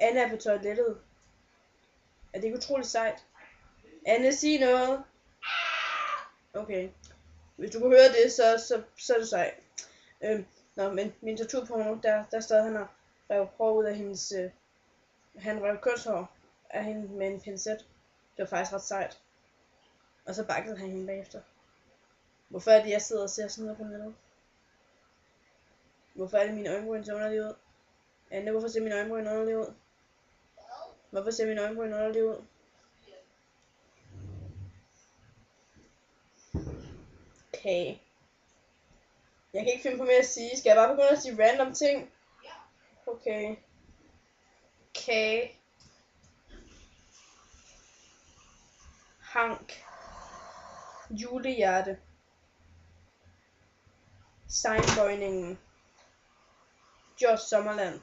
Anne er på toilettet. Er det ikke utroligt sejt? Anne, sig noget. Okay. Hvis du kunne høre det, så er det sejt. Men min torturporno, der stod han og rev hår ud af hendes... han rev kønshår af hende med en pincet. Det var faktisk ret sejt. Og så bakkede han hende bagefter. Hvorfor er det, jeg sidder og ser sådan noget på nettet? Hvorfor er det, mine øjenbryn så underlige ud? Anne, hvorfor ser mine øjenbryn underlige ud? Hvorfor ser mine øjenbryn underlige ud? Okay. Jeg kan ikke finde på mere at sige. Skal jeg bare begynde at sige random ting? Okay. Kage. Hank. Julehjerte. Sejnbøjningen. Josh Sommerland.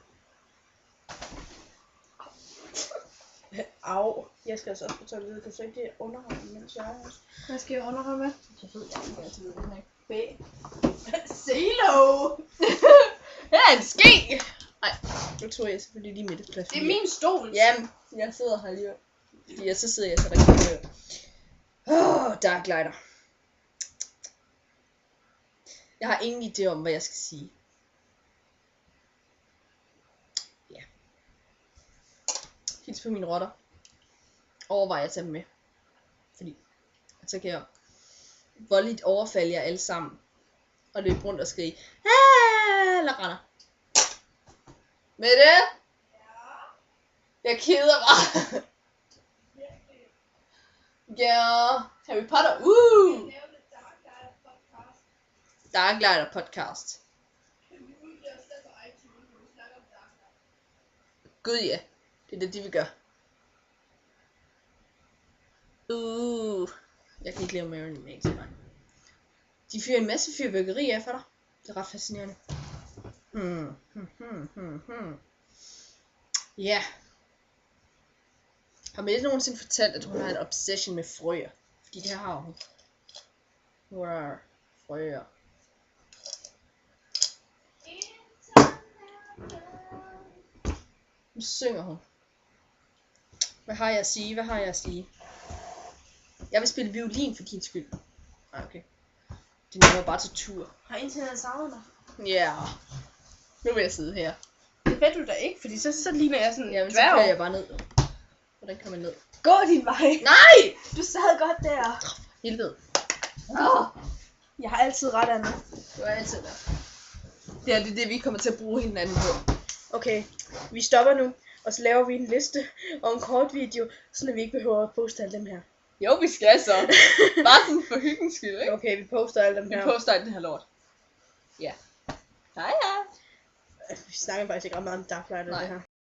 Au. Jeg skal altså også på toilettet. Kan du så ikke underholde, mens jeg er også? Hvad skal jeg underholde med? Jeg ved ikke, jeg ved det ikke. Zelo! Her er en ske! Nej, nu tror jeg selvfølgelig lige midt i plads. Det er min stol. Jamen, jeg sidder her lige. Fordi så sidder jeg så rigtig Dark Lighter. Jeg har ingen idé om, hvad jeg skal sige. Ja. Hils på mine rotter. Overvej at tage dem med. Fordi så kan jeg voldeligt overfalde jer alle sammen. Og løbe rundt og skrige. Eller render. Med det? Jeg keder mig. Ja, Harry Potter. Dark Lighter podcast. Gud ja, det er det de vil gøre. Jeg kan ikke leve med Marilyn Manson. De fyrer en masse fyrværkeri af for dig. Det er ret fascinerende. Ja. Har Mette nogensinde fortalt, at hun har en obsession med frøer? Fordi det her har hun. Nu er frøer. Nu synger hun. Hvad har jeg at sige? Jeg vil spille violin for din skyld. Okay. Det er bare til tur. Har internet savnet dig? Ja. Nu vil jeg sidde her. Det ved du da ikke, fordi så ligner jeg sådan en dværg. Så kører jeg bare ned. Hvordan kan man ned? Gå din vej. Nej! Du sad godt der. Helvede. Jeg har altid ret, Anna. Du er altid der. Det er det, vi kommer til at bruge hinanden på. Okay, vi stopper nu. Og så laver vi en liste og en kort video, så vi ikke behøver at poste alle dem her. Jo, vi skal så. Bare sådan for hyggens skyld, ikke? Okay, vi poster alle dem her. Vi poster alt det her lort. Ja. Hej. Vi snakker faktisk ikke ret meget om Dark Lighter det her.